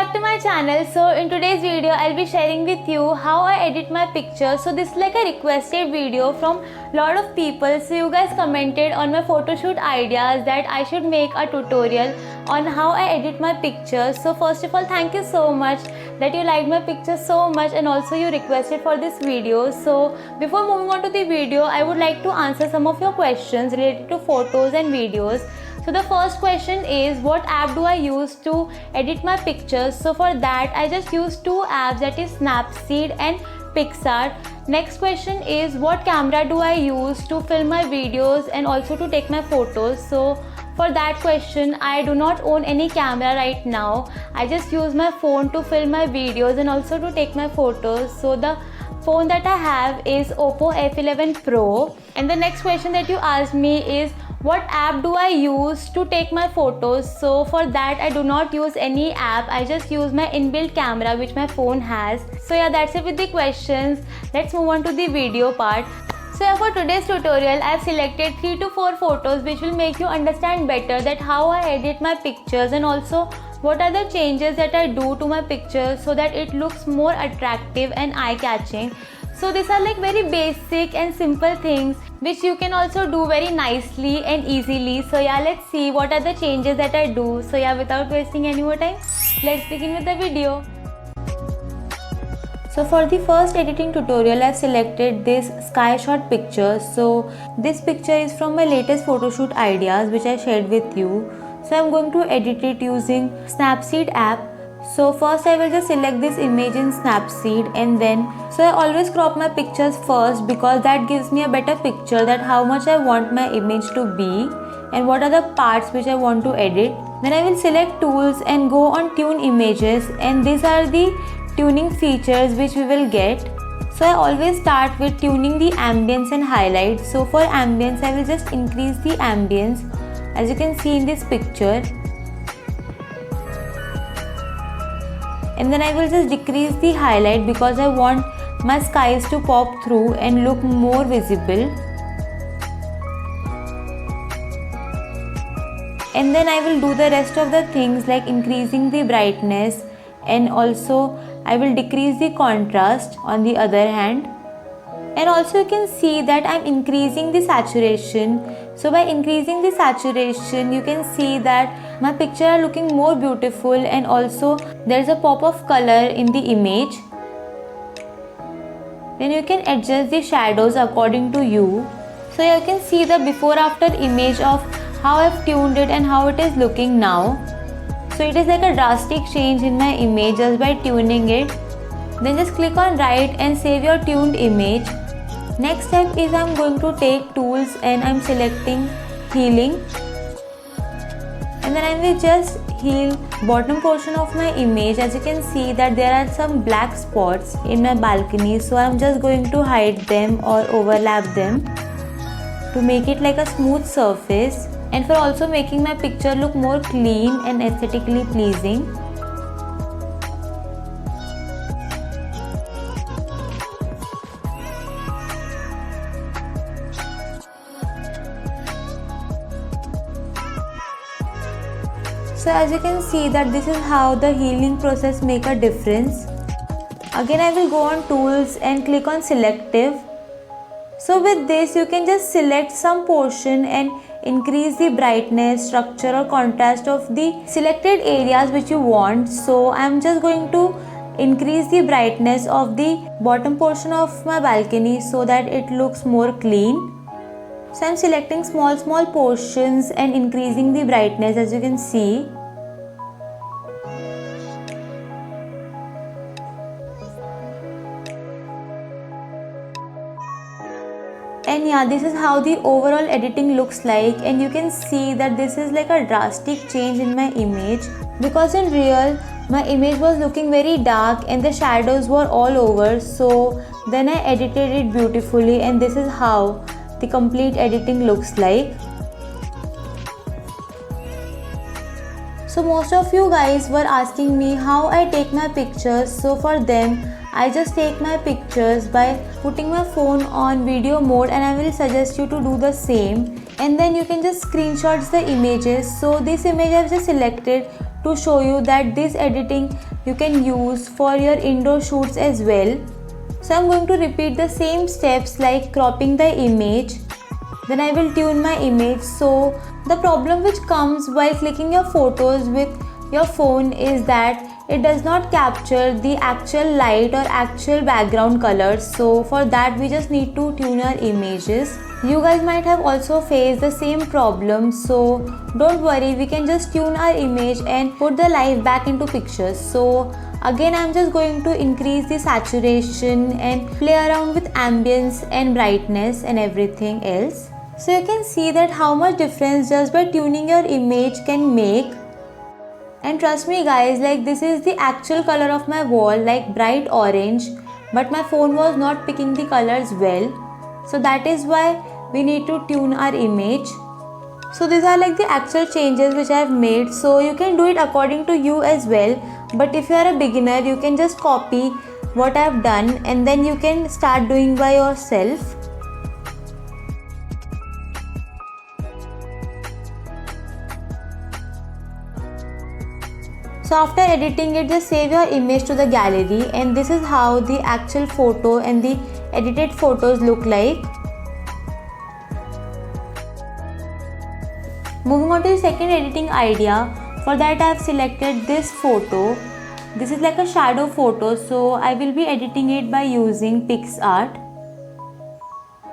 back to my channel. So in today's video I'll be sharing with you how I edit my pictures. So this is like a requested video from lot of people. So you guys commented on my photoshoot ideas that I should make a tutorial on how I edit my pictures. So first of all, thank you so much that you liked my pictures so much and also you requested for this video. So before moving on to the video, I would like to answer some of your questions related to photos and videos. So the first question is, what app do I use to edit my pictures? So for that I just use two apps, that is Snapseed and PicsArt. Next question is, what camera do I use to film my videos and also to take my photos? So for that question, I do not own any camera right now. I just use my phone to film my videos and also to take my photos. So the phone that I have is Oppo F11 Pro. And the next question that you asked me is, what app do I use to take my photos? So for that I do not use any app. I just use my inbuilt camera which my phone has. So yeah, that's it with the questions. Let's move on to the video part. So yeah, for today's tutorial I have selected 3 to 4 photos which will make you understand better that how I edit my pictures and also what are the changes that I do to my pictures so that it looks more attractive and eye-catching. So these are like very basic and simple things which you can also do very nicely and easily. So yeah, let's see what are the changes that I do. So yeah, without wasting any more time, let's begin with the video. So for the first editing tutorial, I've selected this sky shot picture. So this picture is from my latest photoshoot ideas which I shared with you. So I'm going to edit it using Snapseed app. So first I will just select this image in Snapseed and then, so I always crop my pictures first because that gives me a better picture that how much I want my image to be and what are the parts which I want to edit. Then I will select tools and go on tune images, and these are the tuning features which we will get. So I always start with tuning the ambience and highlights. So for ambience I will just increase the ambience as you can see in this picture. And then I will just decrease the highlight because I want my skies to pop through and look more visible. And then I will do the rest of the things like increasing the brightness, and also I will decrease the contrast on the other hand. And also you can see that I'm increasing the saturation. So by increasing the saturation you can see that my picture are looking more beautiful and also there's a pop of color in the image. Then you can adjust the shadows according to you. So you can see the before after image of how I've tuned it and how it is looking now. So it is like a drastic change in my image just by tuning it. Then just click on write and save your tuned image. Next step is I'm going to take tools and I'm selecting healing. And then I will just heal bottom portion of my image. As you can see that there are some black spots in my balcony. So I'm just going to hide them or overlap them to make it like a smooth surface and for also making my picture look more clean and aesthetically pleasing. So as you can see that this is how the healing process make a difference. Again I will go on tools and click on selective. So with this you can just select some portion and increase the brightness, structure or contrast of the selected areas which you want. So I am just going to increase the brightness of the bottom portion of my balcony so that it looks more clean. So I am selecting small portions and increasing the brightness as you can see. And yeah, this is how the overall editing looks like, and you can see that this is like a drastic change in my image because in real my image was looking very dark and the shadows were all over. So then I edited it beautifully and this is how the complete editing looks like. So most of you guys were asking me how I take my pictures. So for them I just take my pictures by putting my phone on video mode, and I will suggest you to do the same. And then you can just screenshot the images. So this image I have just selected to show you that this editing you can use for your indoor shoots as well. So I'm going to repeat the same steps like cropping the image. Then I will tune my image. So the problem which comes while clicking your photos with your phone is that it does not capture the actual light or actual background colors. So for that we just need to tune our images. You guys might have also faced the same problem, so don't worry, we can just tune our image and put the life back into pictures. So again I'm just going to increase the saturation and play around with ambience and brightness and everything else. So you can see that how much difference just by tuning your image can make. And trust me guys, like this is the actual color of my wall, like bright orange, but my phone was not picking the colors well. So that is why we need to tune our image. So these are like the actual changes which I have made. So you can do it according to you as well. But if you are a beginner, you can just copy what I have done and then you can start doing by yourself. So after editing it, just save your image to the gallery, and this is how the actual photo and the edited photos look like. Moving on to the second editing idea, for that I have selected this photo. This is like a shadow photo, so I will be editing it by using PicsArt.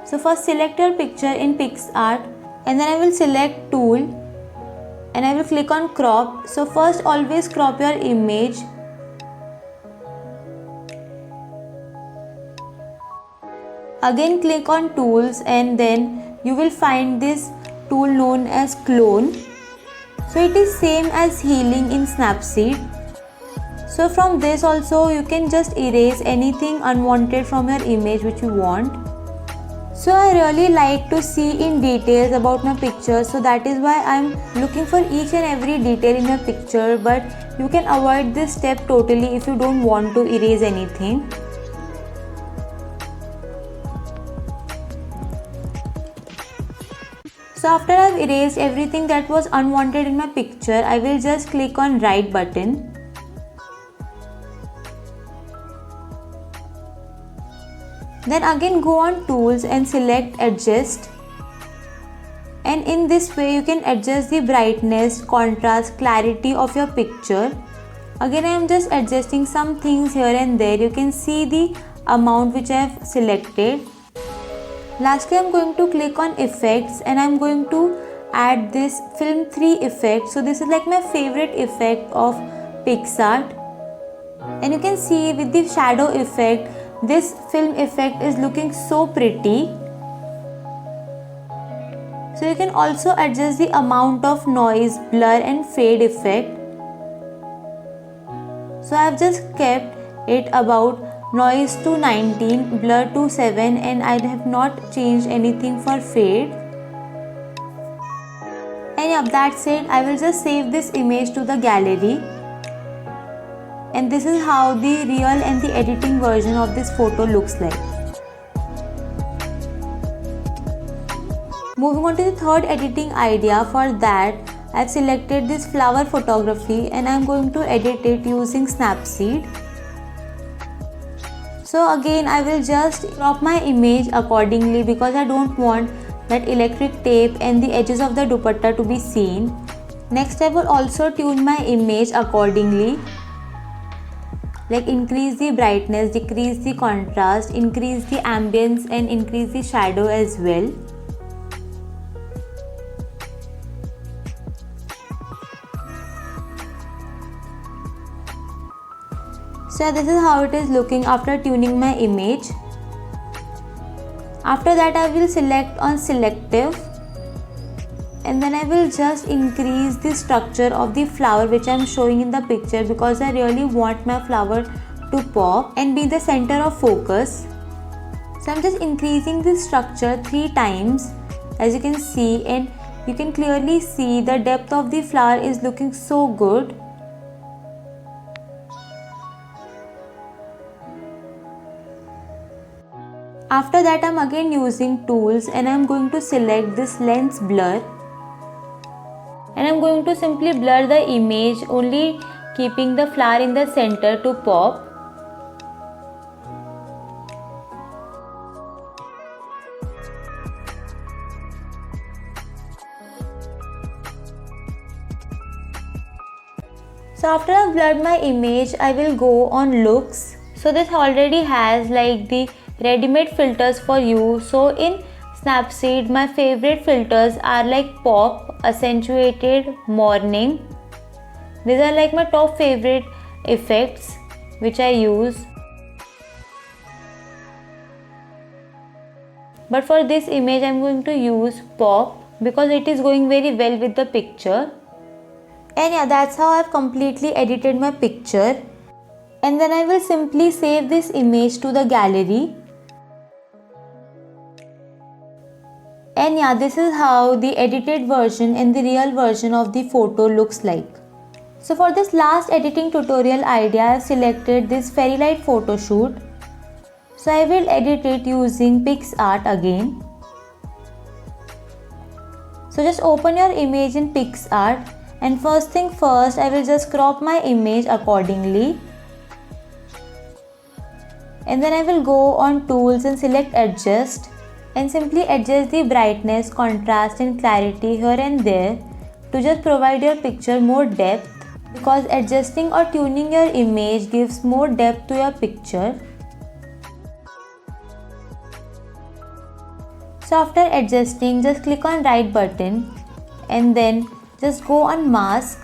So first select your picture in PicsArt and then I will select tool and I will click on crop. So first always crop your image. Again click on tools and then you will find this tool known as clone. So it is same as healing in Snapseed. So from this also you can just erase anything unwanted from your image which you want. So I really like to see in details about my picture, so that is why I am looking for each and every detail in your picture, but you can avoid this step totally if you don't want to erase anything. So after I have erased everything that was unwanted in my picture, I will just click on right button. Then again go on tools and select adjust, and in this way you can adjust the brightness, contrast, clarity of your picture. Again I am just adjusting some things here and there. You can see the amount which I have selected. Lastly I am going to click on effects and I am going to add this film 3 effect. So this is like my favorite effect of PicsArt, and you can see with the shadow effect, this film effect is looking so pretty. So you can also adjust the amount of noise, blur and fade effect. So I have just kept it about noise to 19, blur to 7, and I have not changed anything for fade. And yeah, that's it. I will just save this image to the gallery. And this is how the real and the editing version of this photo looks like. Moving on to the third editing idea, for that I have selected this flower photography and I am going to edit it using Snapseed. So again I will just crop my image accordingly because I don't want that electric tape and the edges of the dupatta to be seen. Next I will also tune my image accordingly, like increase the brightness, decrease the contrast, increase the ambience and increase the shadow as well. So this is how it is looking after tuning my image. After that I will select on selective and then I will just increase the structure of the flower which I am showing in the picture because I really want my flower to pop and be the center of focus. So I am just increasing the structure 3 times, as you can see, and you can clearly see the depth of the flower is looking so good. After that I am again using tools and I am going to select this lens blur. And I'm going to simply blur the image only keeping the flower in the center to pop. So after I've blurred my image, I will go on looks. So this already has like the ready-made filters for you. So in Snapseed, my favorite filters are like pop, accentuated, morning. These are like my top favorite effects which I use. But for this image, I'm going to use pop because it is going very well with the picture. And yeah, that's how I've completely edited my picture. And then I will simply save this image to the gallery. And yeah, this is how the edited version and the real version of the photo looks like. So for this last editing tutorial idea, I have selected this fairy light photo shoot. So I will edit it using PicsArt again. So just open your image in PicsArt. And first thing first, I will just crop my image accordingly. And then I will go on tools and select adjust. And simply adjust the brightness, contrast and clarity here and there to just provide your picture more depth, because adjusting or tuning your image gives more depth to your picture. So after adjusting, just click on right button and then just go on mask.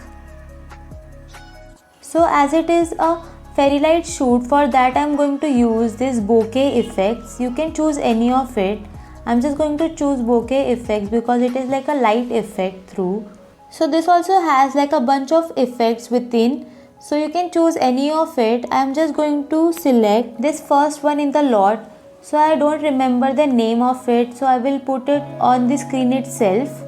So as it is a fairy light shoot, for that I am going to use this bokeh effects. You can choose any of it. I'm just going to choose bokeh effects because it is like a light effect through. So this also has like a bunch of effects within. So you can choose any of it. I'm just going to select this first one in the lot. So I don't remember the name of it. So I will put it on the screen itself.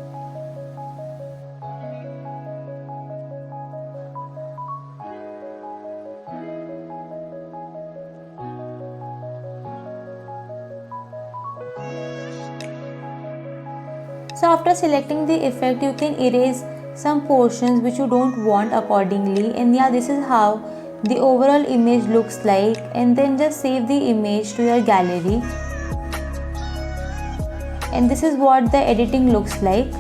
So after selecting the effect, you can erase some portions which you don't want accordingly. And yeah, this is how the overall image looks like. And then just save the image to your gallery. And this is what the editing looks like.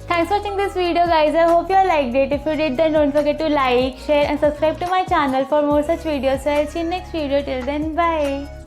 Thanks for watching this video guys. I hope you all liked it. If you did, then don't forget to like, share and subscribe to my channel for more such videos. So I'll see you in next video. Till then, bye.